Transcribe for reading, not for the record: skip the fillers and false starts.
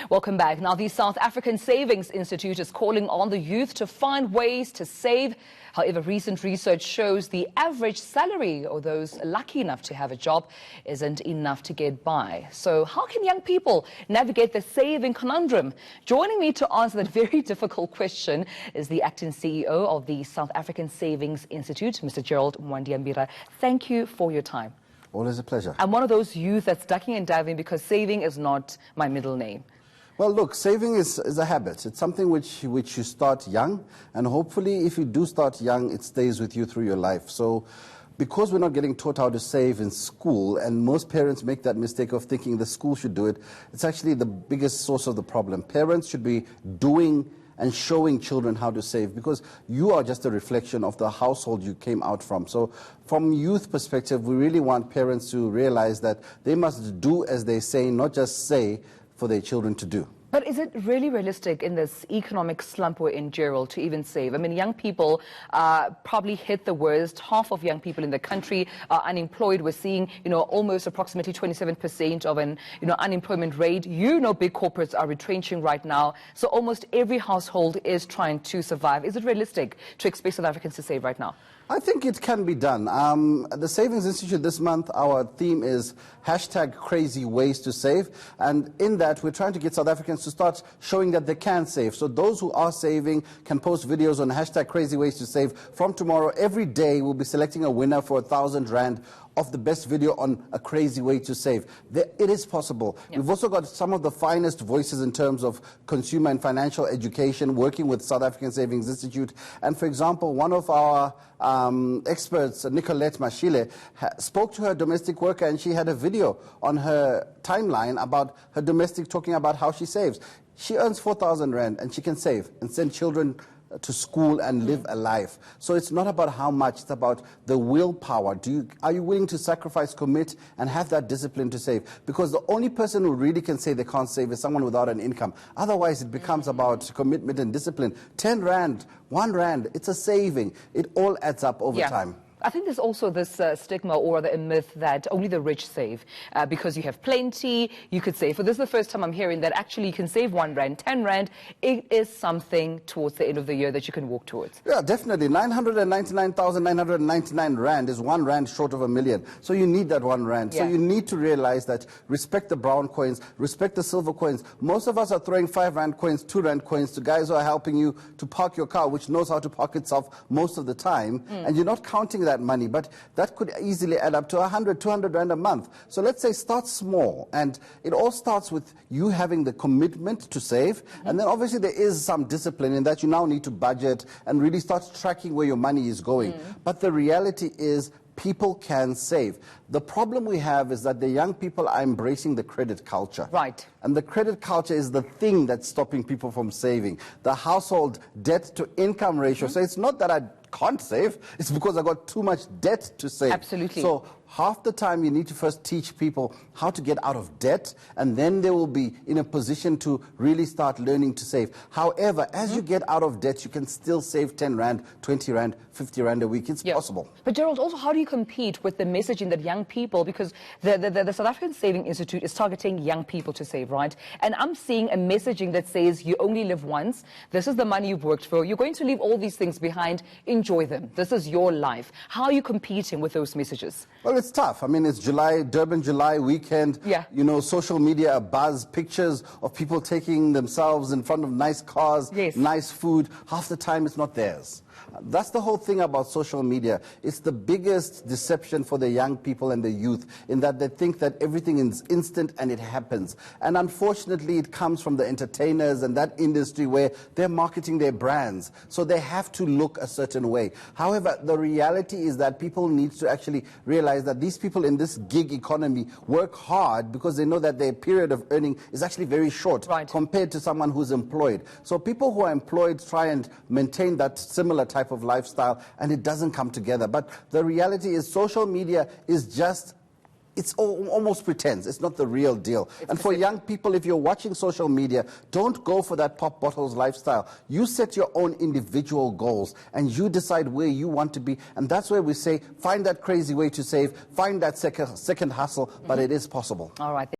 Welcome back. Now, the South African Savings Institute is calling on the youth to find ways to save. However, recent research shows the average salary of those lucky enough to have a job isn't enough to get by. So how can young people navigate the saving conundrum? Joining me to answer that very difficult question is the acting CEO of the South African Savings Institute, Mr. Gerald Mwandiambira. Thank you for your time. Always a pleasure. I'm one of those youth that's ducking and diving because saving is not my middle name. Well, look, saving is a habit. It's something which you start young, and hopefully if you do start young, it stays with you through your life. So because we're not getting taught how to save in school, and most parents make that mistake of thinking the school should do it, it's actually the biggest source of the problem. Parents should be doing and showing children how to save, because you are just a reflection of the household you came out from. So from youth perspective, we really want parents to realize that they must do as they say, not just say for their children to do. But is it really realistic in this economic slump we're in, Gerald, to even save? I mean, young people probably hit the worst. Half of young people in the country are unemployed. We're seeing, almost approximately 27% of an, unemployment rate. Big corporates are retrenching right now. So almost every household is trying to survive. Is it realistic to expect South Africans to save right now? I think it can be done. At the Savings Institute this month, our theme is #CrazyWaysToSave. And in that, we're trying to get South Africans to start showing that they can save. So those who are saving can post videos on #CrazyWaysToSave. From tomorrow, every day, we'll be selecting a winner for 1,000 Rand of the best video on a crazy way to save. It is possible. Yep. We've also got some of the finest voices in terms of consumer and financial education working with South African Savings Institute. And for example, one of our experts, Nicolette Mashile, spoke to her domestic worker, and she had a video on her timeline about her domestic talking about how she saves. She earns 4,000 Rand and she can save and send children to school and live a life. So it's not about how much, it's about the willpower. Are you willing to sacrifice, commit, and have that discipline to save? Because the only person who really can say they can't save is someone without an income. Otherwise, it becomes about commitment and discipline. 10 Rand, 1 Rand, it's a saving. It all adds up over time. I think there's also this stigma or rather a myth that only the rich save because you have plenty, you could save. This is the first time I'm hearing that actually you can save 1 Rand, 10 Rand. It is something towards the end of the year that you can walk towards. Yeah, definitely. 999,999 Rand is 1 Rand short of $1 million. So you need that 1 Rand. Yeah. So you need to realize that respect the brown coins, respect the silver coins. Most of us are throwing 5 Rand coins, 2 Rand coins to guys who are helping you to park your car, which knows how to park itself most of the time. And you're not counting that money, but that could easily add up to 100, 200 Rand a month. So let's say start small, and it all starts with you having the commitment to save, and then obviously there is some discipline in that you now need to budget and really start tracking where your money is going. But the reality is people can save. The problem we have is that the young people are embracing the credit culture. Right. And the credit culture is the thing that's stopping people from saving. The household debt to income ratio. So it's not that I can't save, it's because I got too much debt to save. Absolutely. So half the time you need to first teach people how to get out of debt, and then they will be in a position to really start learning to save. However, as you get out of debt, you can still save 10 Rand, 20 Rand, 50 Rand a week. It's possible. But Gerald, also how do you compete with the messaging that young people, because the South African Saving Institute is targeting young people to save, right? And I'm seeing a messaging that says you only live once, this is the money you've worked for, you're going to leave all these things behind, enjoy them, this is your life. How are you competing with those messages? Well, it's tough. I mean, it's Durban July weekend. Yeah. Social media buzz, pictures of people taking themselves in front of nice cars, nice food. Half the time it's not theirs. That's the whole thing about social media. It's the biggest deception for the young people and the youth, in that they think that everything is instant and it happens. And unfortunately, it comes from the entertainers and that industry where they're marketing their brands. So they have to look a certain way. However, the reality is that people need to actually realize that these people in this gig economy work hard because they know that their period of earning is actually very short compared to someone who's employed. So people who are employed try and maintain that similar type of lifestyle, and it doesn't come together. But the reality is social media is just it's almost pretense. It's not the real deal. And for young people, if you're watching social media, don't go for that pop bottles lifestyle. You set your own individual goals and you decide where you want to be. And that's where we say, find that crazy way to save, find that second hustle, but it is possible. All right.